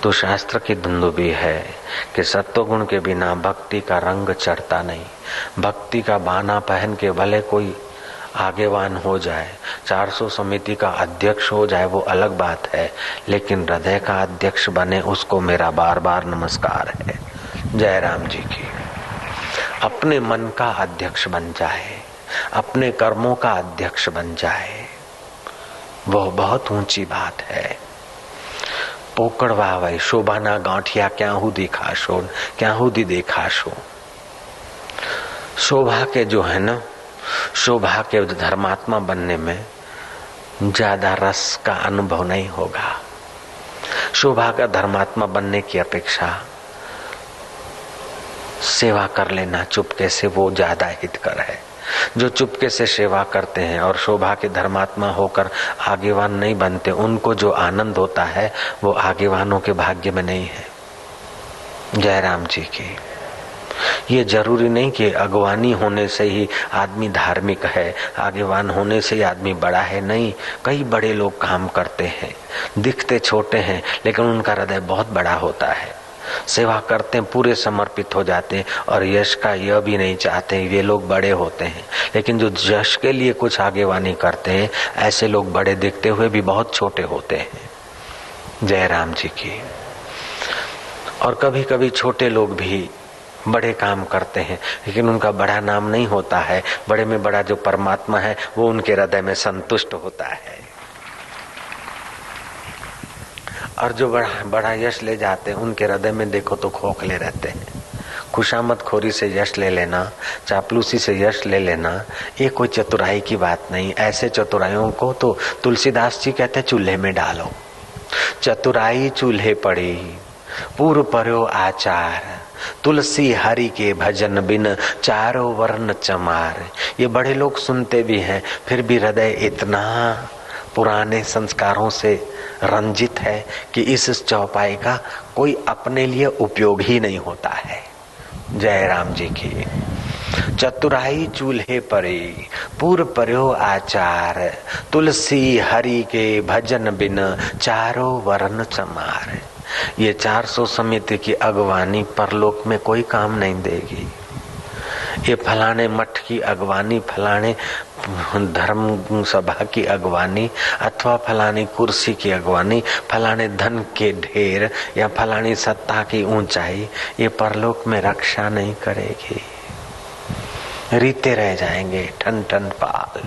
तो शास्त्र की दुंदुभी है कि सत्वगुण के बिना भक्ति का रंग चढ़ता नहीं। भक्ति का बाना पहन के भले कोई आगेवान हो जाए, 400 समिति का अध्यक्ष हो जाए, वो अलग बात है, लेकिन हृदय का अध्यक्ष बने उसको मेरा बार बार नमस्कार है। जय राम जी की। अपने मन का अध्यक्ष बन जाए, अपने कर्मों का अध्यक्ष बन जाए, वह बहुत ऊंची बात है। पोकड़वा वही शोभाना गांठिया क्या हुदी खाशो, क्या हुदी देखाशो। शोभा के जो है ना, शोभा के धर्मात्मा बनने में ज्यादा रस का अनुभव नहीं होगा। शोभा का धर्मात्मा बनने की अपेक्षा सेवा कर लेना चुपके से, वो ज्यादा हितकर है। जो चुपके से सेवा करते हैं और शोभा के धर्मात्मा होकर आगेवान नहीं बनते, उनको जो आनंद होता है वो आगेवानों के भाग्य में नहीं है। जय राम जी की। ये जरूरी नहीं कि अगवानी होने से ही आदमी धार्मिक है, आगेवान होने से ही आदमी बड़ा है। नहीं, कई बड़े लोग काम करते हैं, दिखते छोटे हैं लेकिन उनका हृदय बहुत बड़ा होता है। सेवा करते हैं, पूरे समर्पित हो जाते हैं और यश का यह भी नहीं चाहते, ये लोग बड़े होते हैं। लेकिन जो यश के लिए कुछ आगेवानी करते हैं, ऐसे लोग बड़े दिखते हुए भी बहुत छोटे होते हैं। जय राम जी की। और कभी कभी छोटे लोग भी बड़े काम करते हैं, लेकिन उनका बड़ा नाम नहीं होता है। बड़े में बड़ा जो परमात्मा है वो उनके हृदय में संतुष्ट होता है। और जो बड़ा यश ले जाते हैं, उनके हृदय में देखो तो खोखले रहते हैं। खुशामद खोरी से यश ले लेना, चापलूसी से यश ले लेना, ये कोई चतुराई की बात नहीं। ऐसे चतुराइयों को तो तुलसीदास जी कहते चूल्हे में डालो। चतुराई चूल्हे पड़ी, पूर्व पर्यो आचार, तुलसी हरि के भजन बिन चारों वर्ण चमार। ये बड़े लोग सुनते भी हैं, फिर भी हृदय इतना पुराने संस्कारों से रंजित है कि इस चौपाई का कोई अपने लिए उपयोग ही नहीं होता है। जय राम जी की। चतुराई चूल्हे परे, पूर्व पर्यो आचार, तुलसी हरि के भजन बिन चारों वर्ण चमार। ये 400 समिति की अगवानी परलोक में कोई काम नहीं देगी। ये फलाने मठ की अगवानी, फलाने धर्म सभा की अगवानी, अथवा फलानी कुर्सी की अगवानी, फलाने धन के ढेर या फलानी सत्ता की ऊंचाई, ये परलोक में रक्षा नहीं करेगी। रीते रह जाएंगे ठन ठन पाल।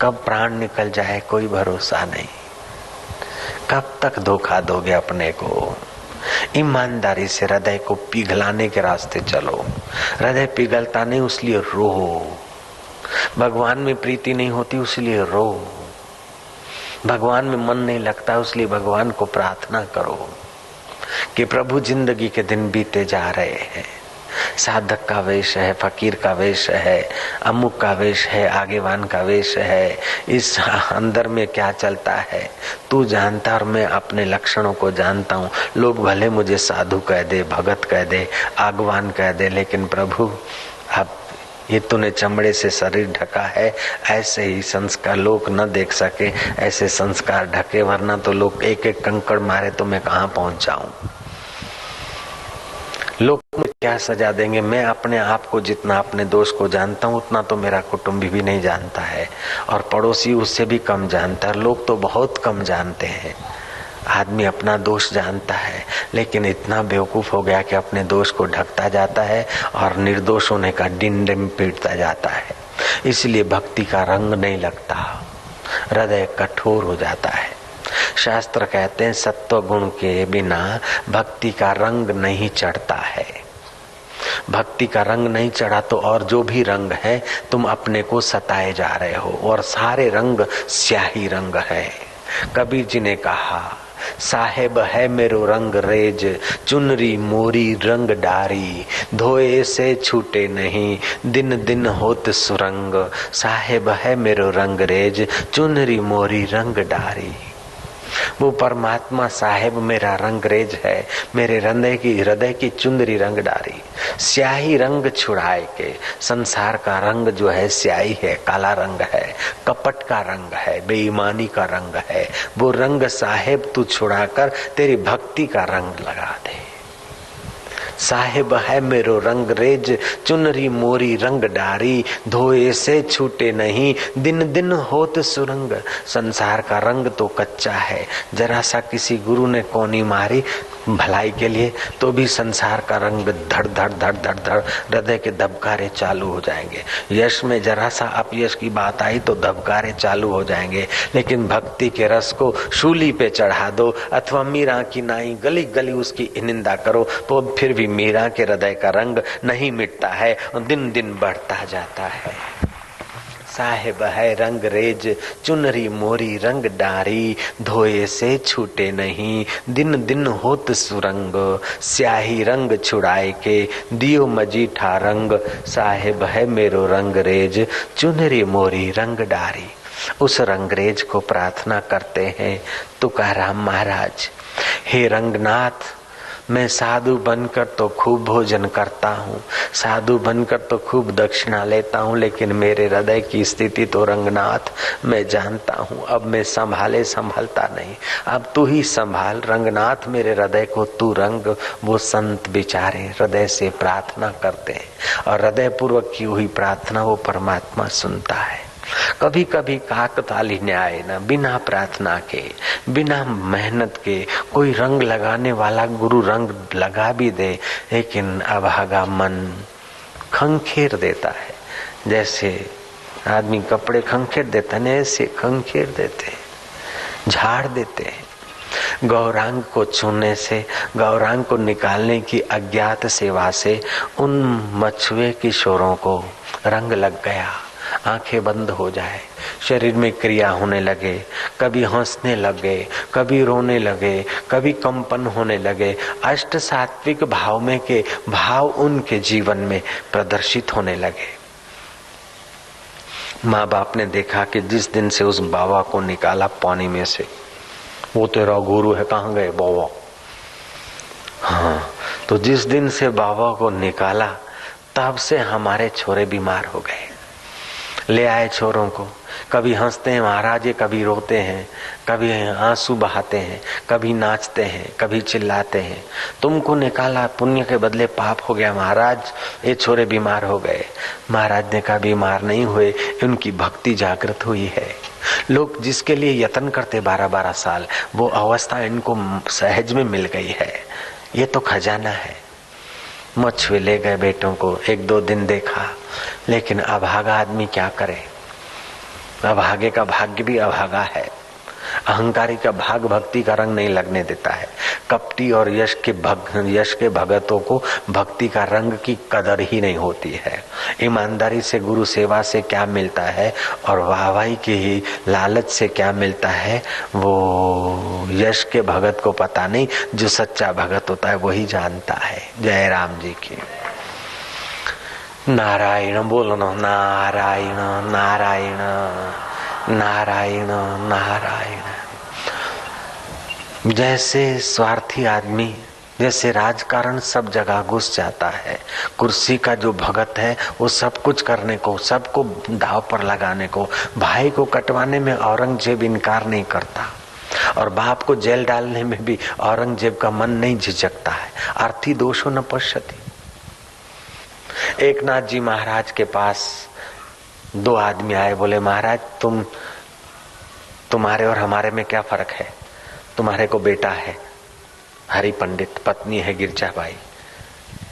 कब प्राण निकल जाए कोई भरोसा नहीं। कब तक धोखा दोगे अपने को। ईमानदारी से हृदय को पिघलाने के रास्ते चलो। हृदय पिघलता नहीं, उसलिए रो। भगवान में प्रीति नहीं होती, उसलिए रो। भगवान में मन नहीं लगता, उसलिए भगवान को प्रार्थना करो कि प्रभु जिंदगी के दिन बीते जा रहे हैं। साधक का वेश है, फकीर का वेश है, अमुक का वेश है, आगेवान का वेश है। इस अंदर में क्या चलता है तू जानता, और मैं अपने लक्षणों को जानता हूँ। लोग भले मुझे साधु कह दे, भगत कह दे, आगवान कह दे, लेकिन प्रभु अब ये तूने चमड़े से शरीर ढका है, ऐसे ही संस्कार लोग न देख सके, ऐसे संस्कार ढके, वरना तो लोग एक एक कंकड़ मारे तो मैं कहाँ पहुंच जाऊं। लोग क्या सजा देंगे। मैं अपने आप को जितना अपने दोष को जानता हूँ उतना तो मेरा कुटुंबी भी नहीं जानता है, और पड़ोसी उससे भी कम जानता है। लोग तो बहुत कम जानते हैं। आदमी अपना दोष जानता है, लेकिन इतना बेवकूफ हो गया कि अपने दोष को ढकता जाता है और निर्दोष होने का डिंडिम पीटता जाता है। इसलिए भक्ति का रंग नहीं लगता, हृदय कठोर हो जाता है। शास्त्र कहते हैं सत्व गुण के बिना भक्ति का रंग नहीं चढ़ता है। भक्ति का रंग नहीं चढ़ा तो और जो भी रंग है तुम अपने को सताए जा रहे हो, और सारे रंग स्याही रंग है। कबीर जी ने कहा साहेब है मेरो रंग रेज, चुनरी मोरी रंग डारी, धोए से छूटे नहीं दिन दिन होत सुरंग। साहेब है मेरो रंग रेज, चुनरी मोरी रंग डारी। वो परमात्मा साहेब मेरा रंगरेज है, मेरे हृदय की चुंदरी रंग डारी, स्याही रंग छुड़ाए के। संसार का रंग जो है स्याही है, काला रंग है, कपट का रंग है, बेईमानी का रंग है। वो रंग साहेब तू छुड़ाकर तेरी भक्ति का रंग लगा दे। साहेब है मेरो रंगरेज, चुनरी मोरी रंग डारी, धोए से छूटे नहीं, दिन दिन होत सुरंग। संसार का रंग तो कच्चा है, जरा सा किसी गुरु ने कोनी मारी भलाई के लिए तो भी संसार का रंग धड़ धड़ धड़ धड़ धड़ हृदय के धबकारे चालू हो जाएंगे। यश में जरा सा अपयश की बात आई तो धबकारे चालू हो जाएंगे। लेकिन भक्ति के रस को शूली पे चढ़ा दो अथवा मीरा की नाई गली गली उसकी निंदा करो तो फिर भी मीरा के हृदय का रंग नहीं मिटता है, दिन दिन बढ़ता जाता है। साहेब है रंगरेज, चुनरी मोरी रंग डारी, धोए से छूटे नहीं, दिन दिन होत सुरंग। स्याही रंग छुड़ाए के दियो मजीठा रंग, साहेब है मेरो रंगरेज, चुनरी मोरी रंग डारी। उस रंगरेज को प्रार्थना करते हैं तुकाराम महाराज। हे रंगनाथ, मैं साधु बनकर तो खूब भोजन करता हूँ, साधु बनकर तो खूब दक्षिणा लेता हूँ, लेकिन मेरे हृदय की स्थिति तो रंगनाथ मैं जानता हूँ। अब मैं संभालता नहीं, अब तू ही संभाल रंगनाथ मेरे हृदय को, तू रंग। वो संत बेचारे हृदय से प्रार्थना करते हैं और हृदय पूर्वक की हुई प्रार्थना वो परमात्मा सुनता है। कभी कभी काकताली न्याय न, बिना प्रार्थना के, बिना मेहनत के कोई रंग लगाने वाला गुरु रंग लगा भी दे, लेकिन अभागा मन खंखेर देता है। जैसे आदमी कपड़े खंखेर देता है, ऐसे खंखेर देते, झाड़ देते हैं। गौरांग को छूने से, गौरांग को निकालने की अज्ञात सेवा से उन मछुए किशोरों को रंग लग गया। आंखें बंद हो जाए, शरीर में क्रिया होने लगे, कभी हंसने लगे, कभी रोने लगे, कभी कंपन होने लगे। अष्ट सात्विक भाव में के भाव उनके जीवन में प्रदर्शित होने लगे। माँ बाप ने देखा कि जिस दिन से उस बाबा को निकाला पानी में से, वो तेरा गुरु है, कहाँ गए बाबा? हाँ, तो जिस दिन से बाबा को निकाला तब से हमारे छोरे बीमार हो गए। ले आए छोरों को, कभी हंसते हैं महाराज, कभी रोते हैं, कभी आंसू बहाते हैं, कभी नाचते हैं, कभी चिल्लाते हैं। तुमको निकाला, पुण्य के बदले पाप हो गया महाराज, ये छोरे बीमार हो गए। महाराज ने कहा बीमार नहीं हुए, उनकी भक्ति जागृत हुई है। लोग जिसके लिए यत्न करते 12-12 साल, वो अवस्था इनको सहज में मिल गई है। ये तो खजाना है। मछुए ले गए बेटों को, 1-2 दिन देखा, लेकिन अभागा आदमी क्या करे? अभागे का भाग्य भी अभागा है। अहंकारी का भाग भक्ति का रंग नहीं लगने देता है। कपटी और यश के भगतों को भक्ति का रंग की कदर ही नहीं होती है। ईमानदारी से गुरु सेवा से क्या मिलता है और वाहवाही की ही लालच से क्या मिलता है, वो यश के भगत को पता नहीं। जो सच्चा भगत होता है वही जानता है। जय राम जी की। नारायण बोलो ना, नारायण नारायण नारायण नारायण। जैसे स्वार्थी आदमी, जैसे राजकारण सब जगह घुस जाता है, कुर्सी का जो भगत है वो सब कुछ करने को, सबको दाव पर लगाने को, भाई को कटवाने में औरंगजेब इनकार नहीं करता और बाप को जेल डालने में भी औरंगजेब का मन नहीं झिझकता है। अर्थी दोषो न पश्यति। एकनाथ जी महाराज के पास 2 आदमी आए, बोले महाराज तुम्हारे और हमारे में क्या फर्क है? तुम्हारे को बेटा है हरि पंडित, पत्नी है गिरजाबाई,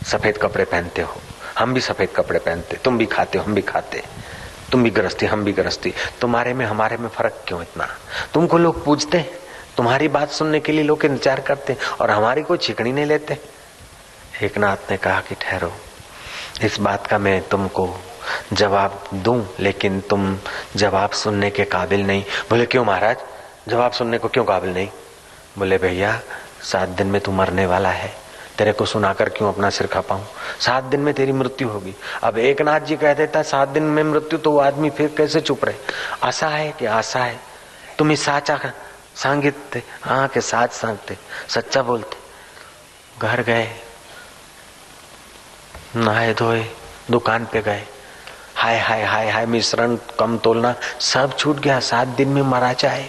सफेद कपड़े पहनते हो, हम भी सफेद कपड़े पहनते, तुम भी खाते हो हम भी खाते, तुम भी गृहस्थी हम भी गृहस्थी, तुम्हारे में हमारे में फर्क क्यों इतना? तुमको लोग पूछते हैं, तुम्हारी बात सुनने के लिए लोग इंतजार करते हैं और हमारी कोई छिकनी नहीं लेते। एकनाथ ने कहा कि ठहरो, इस बात का मैं तुमको जवाब दूं, लेकिन तुम जवाब सुनने के काबिल नहीं। बोले क्यों महाराज, जवाब सुनने को क्यों काबिल नहीं? बोले भैया 7 दिन में तू मरने वाला है, तेरे को सुनाकर क्यों अपना सिर खपाऊं? 7 दिन में तेरी मृत्यु होगी। अब एकनाथ जी कह देता 7 दिन में मृत्यु, तो वो आदमी फिर कैसे चुप रहे? आशा है कि आशा है, तुम्ही साचा सांगितते हाँ के साथ सांगते, सच्चा बोलते। घर गए, नहाए धोए, दुकान पे गए, हाय हाय हाय हाय, मिश्रण कम तोलना सब छूट गया। 7 दिन में मरा जाए।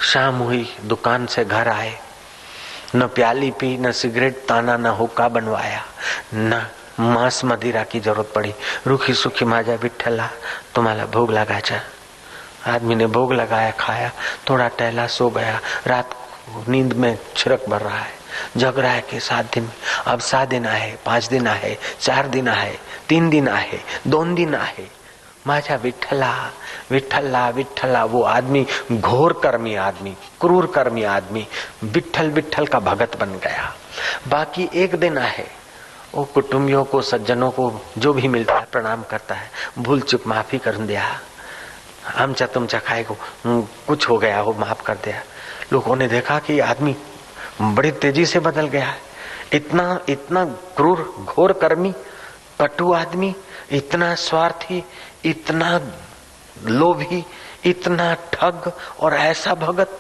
शाम हुई, दुकान से घर आए, न प्याली पी, न सिगरेट ताना, न हुक्का बनवाया, न मांस मदिरा की जरूरत पड़ी। रूखी सूखी माजा विठ्ठला तुम्हारा भोग लगाचा। आदमी ने भोग लगाया, खाया, थोड़ा टहला, सो गया। रात नींद में छिरक भर रहा है, जग रहा है कि 7 दिन, अब 7 दिन आहे, 5 दिन आहे, 4 दिन आहे, 3 दिन आहे, 2 दिन आहे। माझा विठ्ठला विठ्ठला विठ्ठला। वो आदमी घोर कर्मी आदमी, क्रूर कर्मी आदमी विठ्ठल विठ्ठल का भगत बन गया। बाकी 1 दिन आहे, वो कुटुंबियों को, सज्जनों को जो भी मिलता है प्रणाम करता है, भूल चूक माफी कर दिया, आमचा तुमचा खाए को कुछ हो गया हो माफ कर दिया। लोगों ने देखा कि आदमी बड़ी तेजी से बदल गया है। इतना इतना क्रूर घोर कर्मी कटु आदमी, इतना स्वार्थी, इतना लोभी, इतना ठग और ऐसा भगत।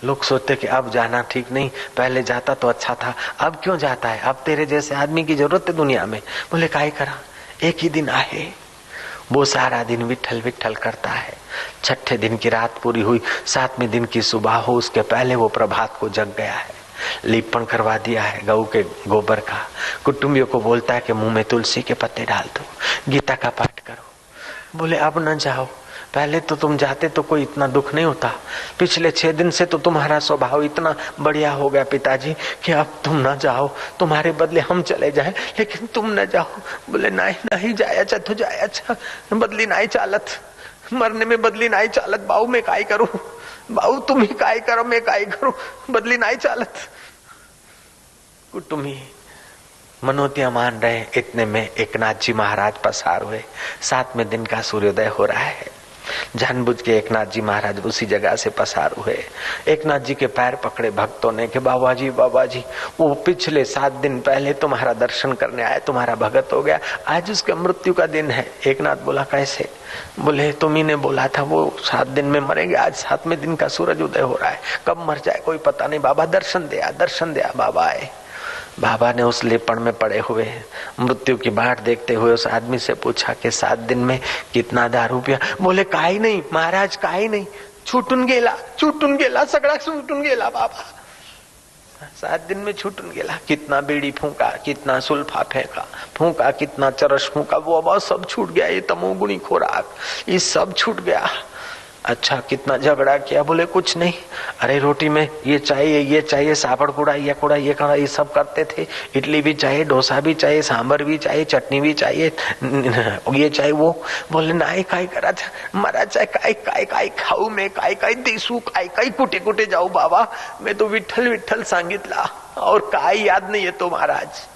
लोग सोचते कि अब जाना ठीक नहीं, पहले जाता तो अच्छा था, अब क्यों जाता है, अब तेरे जैसे आदमी की जरूरत है दुनिया में। बोले काहे करा, 1 ही दिन आहे। वो सारा दिन विठल विठल करता है। 6ठे दिन की रात पूरी हुई, 7वें दिन की सुबह हो, उसके पहले वो प्रभात को जग गया है। लीपन करवा दिया है गऊ के गोबर का। कुटुंबियों को बोलता है कि मुंह में तुलसी के पत्ते डाल दो, गीता का पाठ करो। बोले अब न जाओ, पहले तो तुम जाते तो कोई इतना दुख नहीं होता। पिछले 6 दिन से तो तुम्हारा स्वभाव इतना बढ़िया हो गया पिताजी कि अब तुम न जाओ, तुम्हारे बदले हम चले जाएं, लेकिन तुम न जाओ। बोले नहीं नहीं जाया तो जाया, बदली नहीं चालत, मरने में बदली नहीं चालत। बाऊ मैं काय करूं, बाऊ तुम ही काय करो, मैं काय करूं, बदली नहीं चालत। कुटुंबी मनोतिया मान रहे। इतने में एकनाथ जी महाराज पसार हुए। 7वें दिन का सूर्योदय हो रहा है। जानबूझ के एकनाथ जी महाराज उसी जगह से पसार हुए। एकनाथ जी के पैर पकड़े भक्तों ने कि बाबा जी वो पिछले 7 दिन पहले तुम्हारा दर्शन करने आया, तुम्हारा भगत हो गया, आज उसके मृत्यु का दिन है। एकनाथ बोला कैसे? बोले तुम्ही ने बोला था वो 7 दिन में मरेंगे, आज 7वें दिन का सूरज उदय हो रहा है, कब मर जाए कोई पता नहीं। बाबा दर्शन दिया। बाबा आए। बाबा ने उस लेपन में पड़े हुए मृत्यु की बाट देखते हुए उस आदमी से पूछा कि 7 दिन में कितना दारू पिया? बोले काही नहीं महाराज, काही नहीं, छूटून गेला सगळा छूटून गेला बाबा। 7 दिन में छूटून गेला। कितना बीड़ी फूंका, कितना सुल्फा फेंका फूंका, कितना चरस फूंका, वो अब सब छूट गया। ये तमोगुणी खोराक, ये सब छूट गया। अच्छा कितना झगड़ा किया? बोले कुछ नहीं। अरे रोटी में ये चाहिए, सापड़ कूड़ा, ये कड़ा, ये सब करते थे। इडली भी चाहिए, डोसा भी चाहिए, सांभर भी चाहिए, चटनी भी चाहिए, ये चाहिए वो। बोले नाही काय करा मरा चाहे काय खाऊ मैं, काय दिसू, काय कुठे जाऊ बाबा, मैं तो विठ्ठल सांगितला और काय याद नहीं है तो महाराज।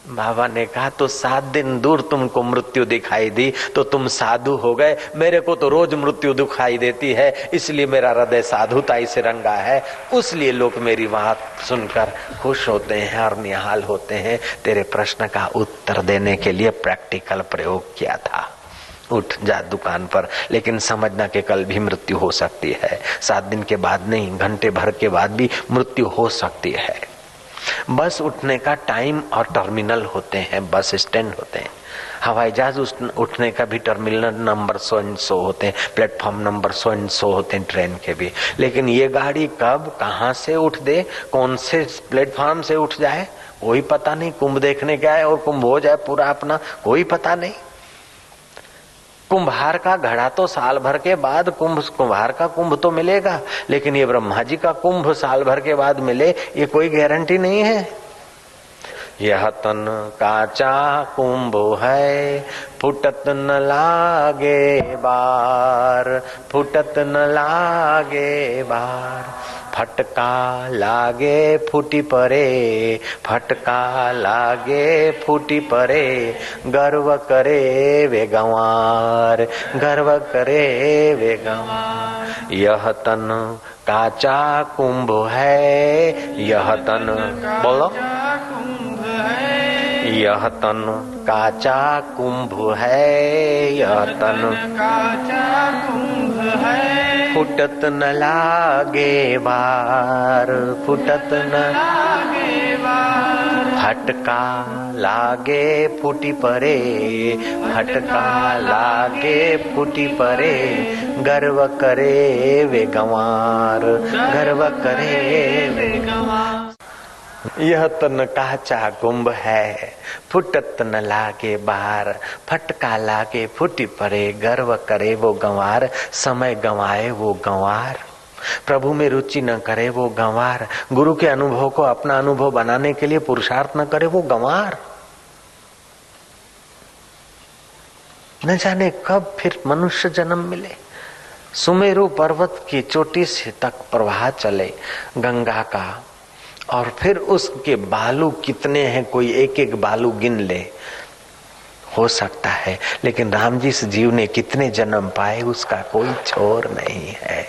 बाबा ने कहा तो 7 दिन दूर तुमको मृत्यु दिखाई दी तो तुम साधु हो गए, मेरे को तो रोज मृत्यु दिखाई देती है, इसलिए मेरा हृदय साधुताई से रंगा है, उसलिए लोग मेरी बात सुनकर खुश होते हैं और निहाल होते हैं। तेरे प्रश्न का उत्तर देने के लिए प्रैक्टिकल प्रयोग किया था। उठ जा दुकान पर, लेकिन समझना कि कल भी मृत्यु हो सकती है। 7 दिन के बाद नहीं, घंटे भर के बाद भी मृत्यु हो सकती है। बस उठने का टाइम और टर्मिनल होते हैं, बस स्टैंड होते हैं। हवाई जहाज उठने का भी टर्मिनल नंबर 100 होते हैं, प्लेटफॉर्म नंबर 100 होते हैं ट्रेन के भी। लेकिन ये गाड़ी कब कहाँ से उठ दे, कौन से प्लेटफॉर्म से उठ जाए कोई पता नहीं। कुंभ देखने गया है और कुंभ हो जाए पूरा अपना, कोई पता नहीं। कुंभार का घड़ा तो साल भर के बाद कुंभार का कुंभ तो मिलेगा, लेकिन ये ब्रह्मा जी का कुंभ साल भर के बाद मिले ये कोई गारंटी नहीं है। यह तन काचा कुंभ है, फुटत न लागे बार, फुटत न लागे बार। फटका लागे फूटी परे, फटका लागे फूटी परे, गर्व करे वे गंवार, गर्व करे वे गंवार। यह तन काचा कुंभ है, यह तन बोलो, यह तन काचा कुंभ है, यह तन काचा कुंभ है, फुटत न लागे बार, फुटत न लागे बार, फटका लागे फूटी परे, फटका लागे फूटी परे, गर्व करे वे गंवार, गर्व करे वे गंवार। यह तन काचा कुंभ है, फुटत न लागे बार, फटका लागे फूटी परे, गर्व करे वो गंवार। समय गंवाए वो गंवार, प्रभु में रुचि न करे वो गंवार, गुरु के अनुभव को अपना अनुभव बनाने के लिए पुरुषार्थ न करे वो गंवार। न जाने कब फिर मनुष्य जन्म मिले। सुमेरु पर्वत की चोटी से तक प्रवाह चले गंगा का, और फिर उसके बालू कितने हैं कोई एक एक बालू गिन ले, हो सकता है, लेकिन राम जी से जीव ने कितने जन्म पाए उसका कोई छोर नहीं है।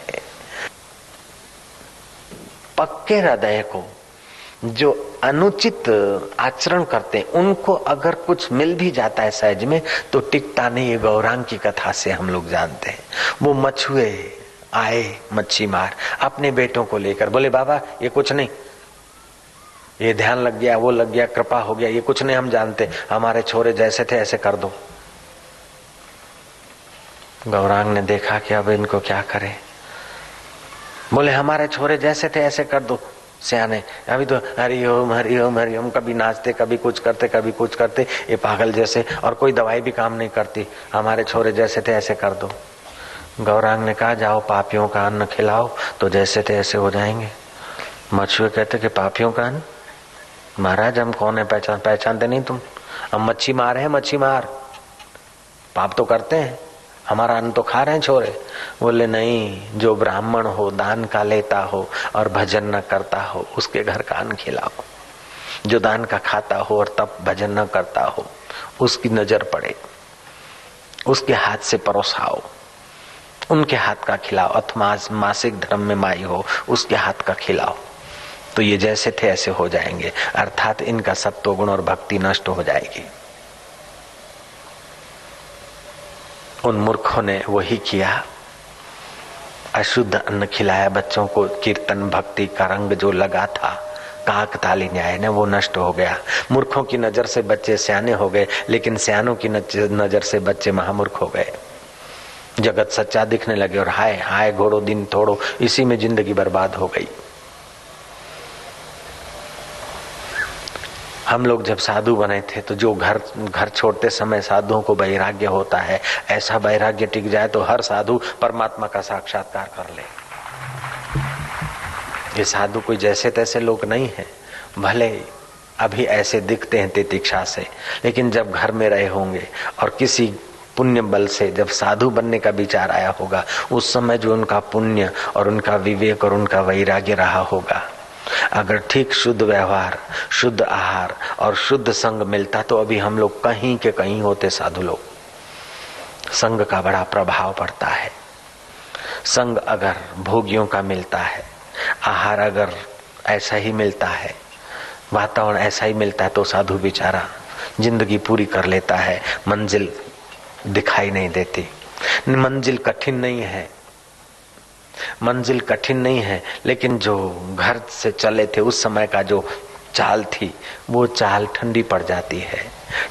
पक्के हृदय को जो अनुचित आचरण करते हैं उनको अगर कुछ मिल भी जाता है सहज में तो टिकता नहीं। ये गौरांग की कथा से हम लोग जानते हैं। वो मछुए आए, मच्छी मार, अपने बेटों को लेकर, बोले बाबा ये कुछ नहीं, ये ध्यान लग गया, वो लग गया, कृपा हो गया, ये कुछ नहीं, हम जानते, हमारे छोरे जैसे थे ऐसे कर दो। गौरांग ने देखा कि अब इनको क्या करें। बोले हमारे छोरे जैसे थे ऐसे कर दो। सियाने अभी तो हरिओम हरिओम हरिओम, कभी नाचते, कभी कुछ करते, कभी कुछ करते, ये पागल जैसे, और कोई दवाई भी काम नहीं करती, हमारे छोरे जैसे थे ऐसे कर दो। गौरांग ने कहा जाओ पापियों का अन्न खिलाओ तो जैसे थे ऐसे हो जाएंगे। मछुए कहते कि पापियों का अन्न? महाराज हम कौन है, पहचानते नहीं तुम? हम मच्छी मार है, मच्छी मार, पाप तो करते हैं, हमारा अन्न तो खा रहे हैं छोरे। बोले नहीं, जो ब्राह्मण हो, दान का लेता हो और भजन न करता हो उसके घर का अन्न खिलाओ। जो दान का खाता हो और तब भजन न करता हो उसकी नजर पड़े, उसके हाथ से परोसाओ, उनके हाथ का खिलाओ। अथवा मासिक धर्म में माई हो उसके हाथ का खिलाओ, तो ये जैसे थे ऐसे हो जाएंगे, अर्थात इनका सत्व गुण और भक्ति नष्ट हो जाएगी। उन मूर्खों ने वही किया, अशुद्ध अन्न खिलाया बच्चों को। कीर्तन भक्ति का रंग जो लगा था काकताली न्याय ने, वो नष्ट हो गया। मूर्खों की नजर से बच्चे सियाने हो गए, लेकिन सियानों की नजर से बच्चे महामूर्ख हो गए। जगत सच्चा दिखने लगे और हाय हाय घोड़ो दिन थोड़ो, इसी में जिंदगी बर्बाद हो गई। हम लोग जब साधु बने थे तो जो घर छोड़ते समय साधुओं को वैराग्य होता है, ऐसा वैराग्य टिक जाए तो हर साधु परमात्मा का साक्षात्कार कर ले। ये साधु कोई जैसे तैसे लोग नहीं है, भले अभी ऐसे दिखते हैं तितिक्षा से, लेकिन जब घर में रहे होंगे और किसी पुण्य बल से जब साधु बनने का विचार आया होगा, उस समय जो उनका पुण्य और उनका विवेक और उनका वैराग्य रहा होगा, अगर ठीक शुद्ध व्यवहार, शुद्ध आहार और शुद्ध संग मिलता तो अभी हम लोग कहीं के कहीं होते साधु लोग। संग का बड़ा प्रभाव पड़ता है। संग अगर भोगियों का मिलता है, आहार अगर ऐसा ही मिलता है, वातावरण ऐसा ही मिलता है, तो साधु बेचारा जिंदगी पूरी कर लेता है। मंजिल दिखाई नहीं देती। मंजिल कठिन नहीं है, मंजिल कठिन नहीं है, लेकिन जो घर से चले थे उस समय का जो चाल थी वो चाल ठंडी पड़ जाती है।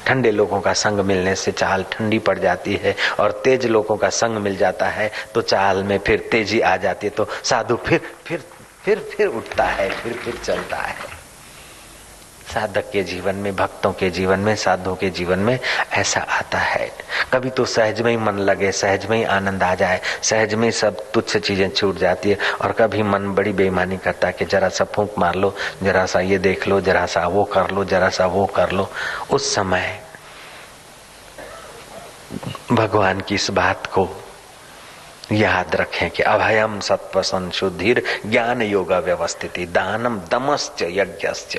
ठंडे लोगों का संग मिलने से चाल ठंडी पड़ जाती है, और तेज लोगों का संग मिल जाता है तो चाल में फिर तेजी आ जाती है। तो साधु फिर उठता है, फिर चलता है। साधक के जीवन में, भक्तों के जीवन में, साधुओं के जीवन में ऐसा आता है। कभी तो सहज में ही मन लगे, सहज में ही आनंद आ जाए, सहज में ही सब तुच्छ चीजें छूट जाती है, और कभी मन बड़ी बेईमानी करता है कि जरा सा फूंक मार लो, जरा सा ये देख लो, जरा सा वो कर लो, जरा सा वो कर लो। उस समय भगवान की इस बात को याद रखें कि अभयम सत्व संशुद्धिर ज्ञान योग व्यवस्थिति दानम दमश्च यज्ञश्च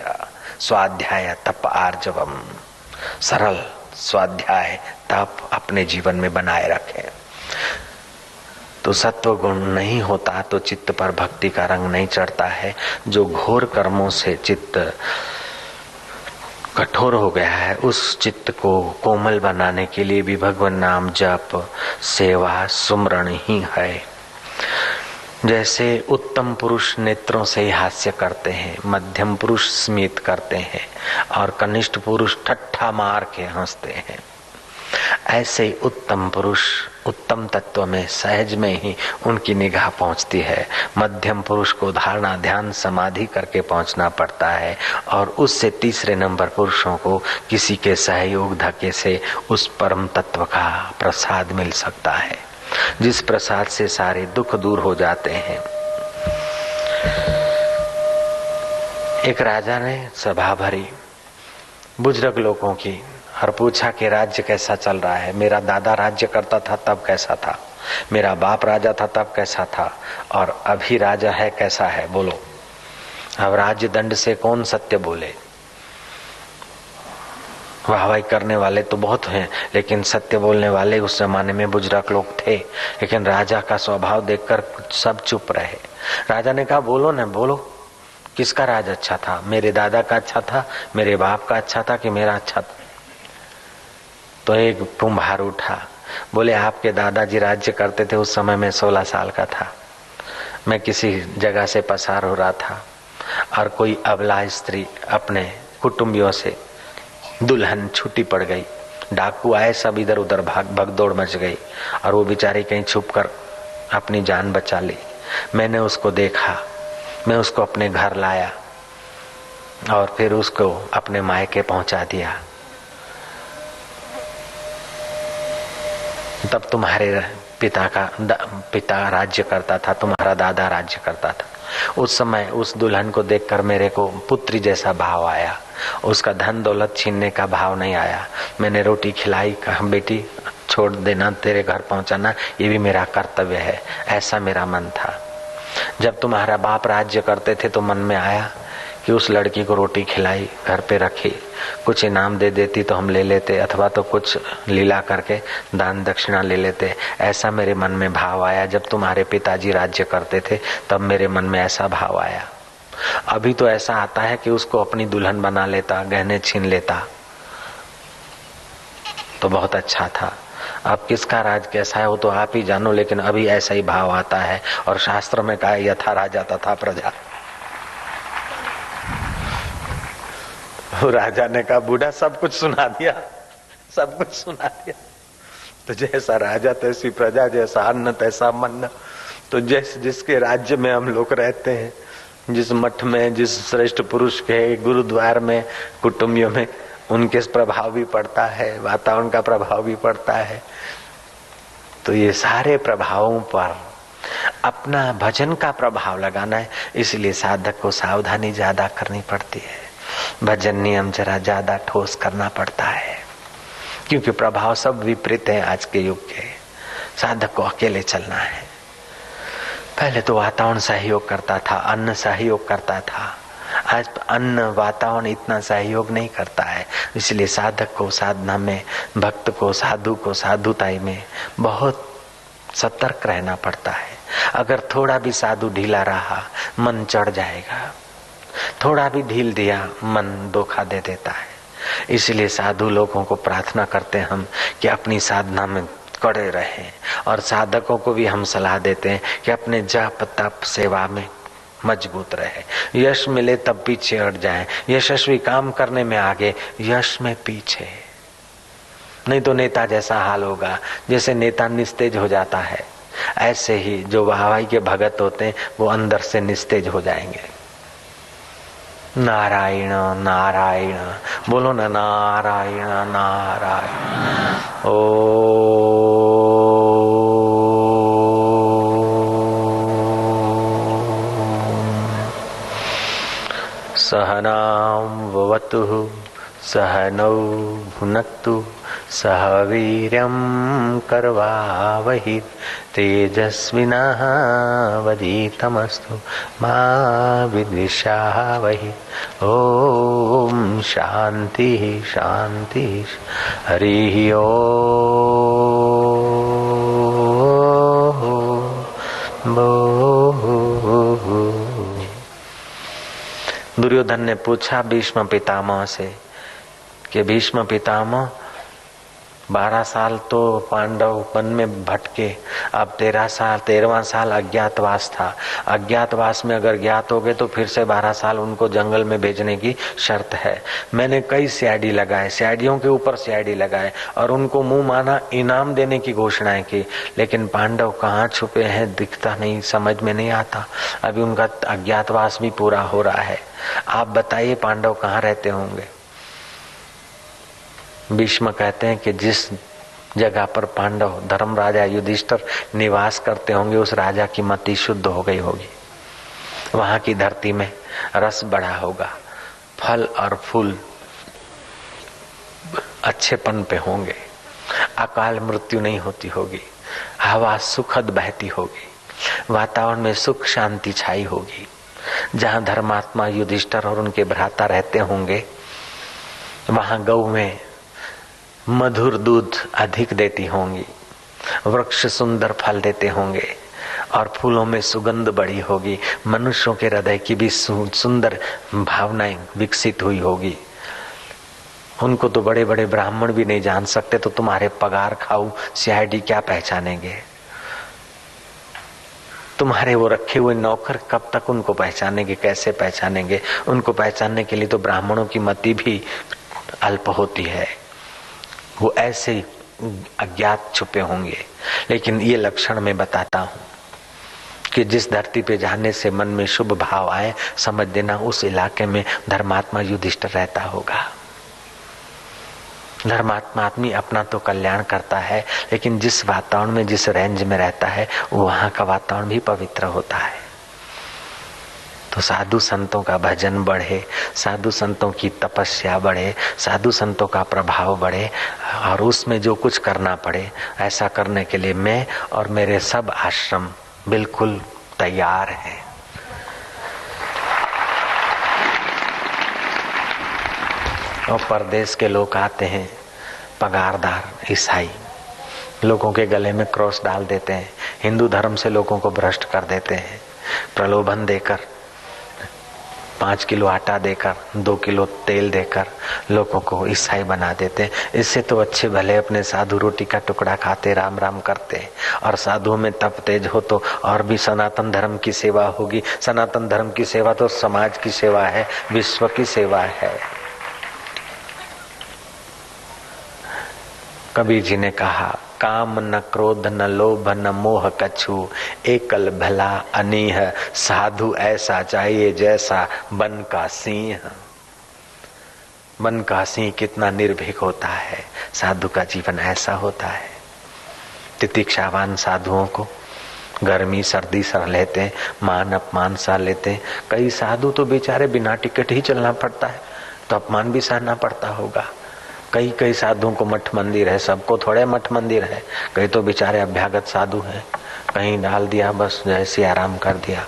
स्वाध्याय तप आर्जवम। सरल स्वाध्याय तप अपने जीवन में बनाए रखें तो सत्व गुण नहीं होता तो चित्त पर भक्ति का रंग नहीं चढ़ता है। जो घोर कर्मों से चित्त कठोर हो गया है, उस चित्त को कोमल बनाने के लिए भी भगवान नाम जप, सेवा, सुमरण ही है। जैसे उत्तम पुरुष नेत्रों से ही हास्य करते हैं, मध्यम पुरुष स्मित करते हैं और कनिष्ठ पुरुष ठट्ठा मार के हंसते हैं, ऐसे ही उत्तम पुरुष उत्तम तत्व में सहज में ही उनकी निगाह पहुंचती है। मध्यम पुरुष को धारणा ध्यान समाधि करके पहुंचना पड़ता है और उससे तीसरे नंबर पुरुषों को किसी के सहयोग धके से उस परम तत्व का प्रसाद मिल सकता है, जिस प्रसाद से सारे दुख दूर हो जाते हैं। एक राजा ने सभा भरी बुजुर्ग लोगों की और पूछा कि राज्य कैसा चल रहा है। मेरा दादा राज्य करता था तब कैसा था, मेरा बाप राजा था तब कैसा था, और अभी राजा है कैसा है, बोलो। अब राज्य दंड से कौन सत्य बोले। वाहवाही करने वाले तो बहुत हैं, लेकिन सत्य बोलने वाले उस जमाने में बुजुर्ग लोग थे। लेकिन राजा का स्वभाव देखकर सब चुप रहे। राजा ने कहा बोलो न, बोलो किसका राज अच्छा था, मेरे दादा का अच्छा था, मेरे बाप का अच्छा था कि मेरा अच्छा था। तो एक कुम्हार उठा, बोले आपके दादाजी राज्य करते थे, उस समय मैं 16 साल का था। मैं किसी जगह से पसार हो रहा था और कोई अबला स्त्री अपने कुटुंबियों से दुल्हन छूटी पड़ गई। डाकू आए, सब इधर उधर भाग दौड़ मच गई और वो बेचारी कहीं छुप कर अपनी जान बचा ली। मैंने उसको देखा, मैं उसको अपने घर लाया और फिर उसको अपने मायके पहुंचा दिया। तब तुम्हारे पिता राज्य करता था, तुम्हारा दादा राज्य करता था। उस समय उस दुल्हन को देखकर मेरे को पुत्री जैसा भाव आया, उसका धन दौलत छीनने का भाव नहीं आया। मैंने रोटी खिलाई, कहा बेटी छोड़ देना, तेरे घर पहुंचाना ये भी मेरा कर्तव्य है, ऐसा मेरा मन था। जब तुम्हारा बाप राज्य करते थे तो मन में आया कि उस लड़की को रोटी खिलाई, घर पे रखी, कुछ इनाम दे देती तो हम ले लेते, अथवा तो कुछ लीला करके दान दक्षिणा ले लेते। ऐसा मेरे मन में भाव आया। जब तुम्हारे पिताजी राज्य करते थे तब मेरे मन में ऐसा भाव आया। अभी तो ऐसा आता है कि उसको अपनी दुल्हन बना लेता, गहने छीन लेता तो बहुत अच्छा था। अब किसका राज कैसा है वो तो आप ही जानो, लेकिन अभी ऐसा ही भाव आता है। और शास्त्र में कहा यथा राजा तथा प्रजा। राजा ने कहा बूढ़ा सब कुछ सुना दिया, सब कुछ सुना दिया। तो जैसा राजा तैसी प्रजा, जैसा अन्न तैसा मन। तो जिसके राज्य में हम लोग रहते हैं, जिस मठ में, जिस श्रेष्ठ पुरुष के गुरुद्वार में, कुटुंबियों में, उनके प्रभाव भी पड़ता है, वातावरण का प्रभाव भी पड़ता है। तो ये सारे प्रभावों पर अपना भजन का प्रभाव लगाना है। इसलिए साधक को सावधानी ज्यादा करनी पड़ती है, भजन नियम जरा ज्यादा ठोस करना पड़ता है, क्योंकि प्रभाव सब विपरीत है आज के युग के। साधक को अकेले चलना है। पहले तो वातावरण सहयोग करता था, अन्न सहयोग करता था। आज अन्न वातावरण इतना सहयोग नहीं करता है। इसलिए साधक को साधना में, भक्त को, साधु को साधुताई में बहुत सतर्क रहना पड़ता है। अगर थोड़ा भी साधु ढीला रहा मन चढ़ जाएगा, थोड़ा भी ढील दिया मन धोखा दे देता है। इसलिए साधु लोगों को प्रार्थना करते हैं हम कि अपनी साधना में कड़े रहें, और साधकों को भी हम सलाह देते हैं कि अपने जाप तप सेवा में मजबूत रहे। यश मिले तब पीछे हट जाएं, यशस्वी काम करने में आगे, यश में पीछे। नहीं तो नेता जैसा हाल होगा, जैसे नेता निस्तेज हो जाता है, ऐसे ही जो वाहवाही के भगत होते हैं वो अंदर से निस्तेज हो जाएंगे। नारायण नारायण बोलो ना, नारायण नारायण। ओ सहनां भवतु सहनौ भुनक्तु सह वीर्यं करवावहि तेजस्विनः वधीतमस्तु मा विद्विषावहि। ओम शांति शांति। हरि ओम। दुर्योधन ने पूछा भीष्म पितामह से कि भीष्म पितामह, 12 साल तो पांडव वन में भटके, अब 13वां साल अज्ञातवास था। अज्ञातवास में अगर ज्ञात हो गए तो फिर से 12 साल उनको जंगल में भेजने की शर्त है। मैंने कई सीआईडी लगाए, सीआईडीओं के ऊपर सीआईडी लगाए और उनको मुंह माना इनाम देने की घोषणाएं की, लेकिन पांडव कहाँ छुपे हैं दिखता नहीं, समझ में नहीं आता। अभी उनका अज्ञातवास भी पूरा हो रहा है। आप बताइए पांडव कहाँ रहते होंगे? भीष्म कहते हैं कि जिस जगह पर पांडव धर्म राजा युधिष्ठिर निवास करते होंगे उस राजा की मति शुद्ध हो गई होगी। वहां की धरती में रस बढ़ा होगा, फल और फूल अच्छेपन पे होंगे, अकाल मृत्यु नहीं होती होगी, हवा सुखद बहती होगी, वातावरण में सुख शांति छाई होगी। जहां धर्मात्मा युधिष्ठिर और उनके भ्राता रहते होंगे वहां गौ में मधुर दूध अधिक देती होंगी, वृक्ष सुंदर फल देते होंगे और फूलों में सुगंध बड़ी होगी। मनुष्यों के हृदय की भी सुंदर भावनाएं विकसित हुई होगी। उनको तो बड़े बड़े ब्राह्मण भी नहीं जान सकते, तो तुम्हारे पगार खाऊ सीआईडी क्या पहचानेंगे? तुम्हारे वो रखे हुए नौकर कब तक उनको पहचानेंगे, कैसे पहचानेंगे? उनको पहचानने के लिए तो ब्राह्मणों की मति भी अल्प होती है, वो ऐसे अज्ञात छुपे होंगे। लेकिन ये लक्षण मैं बताता हूं कि जिस धरती पे जाने से मन में शुभ भाव आए, समझ देना उस इलाके में धर्मात्मा युधिष्ठिर रहता होगा। धर्मात्मा आदमी अपना तो कल्याण करता है, लेकिन जिस वातावरण में जिस रेंज में रहता है वहां का वातावरण भी पवित्र होता है। तो साधु संतों का भजन बढ़े, साधु संतों की तपस्या बढ़े, साधु संतों का प्रभाव बढ़े और उसमें जो कुछ करना पड़े ऐसा करने के लिए मैं और मेरे सब आश्रम बिल्कुल तैयार हैं। और परदेश के लोग आते हैं, पगारदार ईसाई लोगों के गले में क्रॉस डाल देते हैं, हिंदू धर्म से लोगों को भ्रष्ट कर देते हैं, प्रलोभन देकर 5 किलो आटा देकर 2 किलो तेल देकर लोगों को ईसाई बना देते हैं। इससे तो अच्छे भले अपने साधु रोटी का टुकड़ा खाते राम राम करते, और साधुओं में तप तेज हो तो और भी सनातन धर्म की सेवा होगी। सनातन धर्म की सेवा तो समाज की सेवा है, विश्व की सेवा है। कबीर जी ने कहा, काम न क्रोध न लोभ न मोह कछु, एकल भला अनीह, साधु ऐसा चाहिए जैसा वन का सिंह। वन का सिंह कितना निर्भीक होता है, साधु का जीवन ऐसा होता है। तितिक्षावान साधुओं को गर्मी सर्दी सह लेते हैं, मान अपमान सह लेते हैं। कई साधु तो बेचारे बिना टिकट ही चलना पड़ता है, तो अपमान भी सहना पड़ता होगा। कई साधुओं को मठ मंदिर है, सबको थोड़े मठ मंदिर है। कई तो बेचारे अभ्यागत साधु हैं, कहीं डाल दिया बस जैसे आराम कर दिया।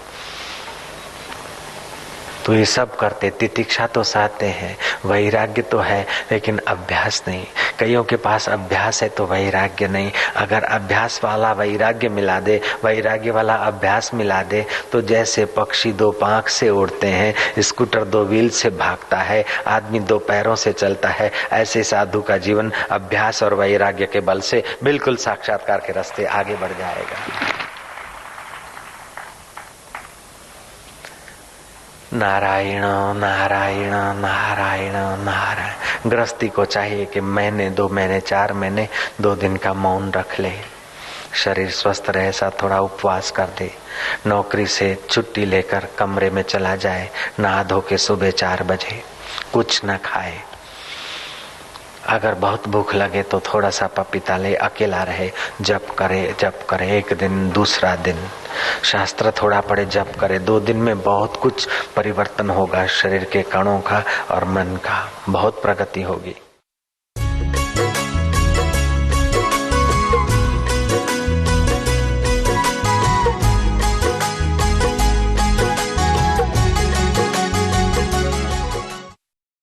तो ये सब करते, तितिक्षा तो सहते हैं, वैराग्य तो है लेकिन अभ्यास नहीं। कईयों के पास अभ्यास है तो वैराग्य नहीं। अगर अभ्यास वाला वैराग्य मिला दे, वैराग्य वाला अभ्यास मिला दे, तो जैसे पक्षी 2 पांख से उड़ते हैं, स्कूटर 2 व्हील से भागता है, आदमी 2 पैरों से चलता है, ऐसे साधु का जीवन अभ्यास और वैराग्य के बल से बिल्कुल साक्षात्कार के रास्ते आगे बढ़ जाएगा। नारायण नारायण नारायण नारायण। गृहस्थी को चाहिए कि महीने 2 महीने 4 महीने 2 दिन का मौन रख ले, शरीर स्वस्थ रहे, ऐसा थोड़ा उपवास कर दे, नौकरी से छुट्टी लेकर कमरे में चला जाए, नहा धो के सुबह 4 बजे कुछ न खाए। अगर बहुत भूख लगे तो थोड़ा सा पपीता ले, अकेला रहे, जप करे 1 दिन, दूसरा दिन शास्त्र थोड़ा पढ़े, जप करे। 2 दिन में बहुत कुछ परिवर्तन होगा, शरीर के कणों का और मन का बहुत प्रगति होगी।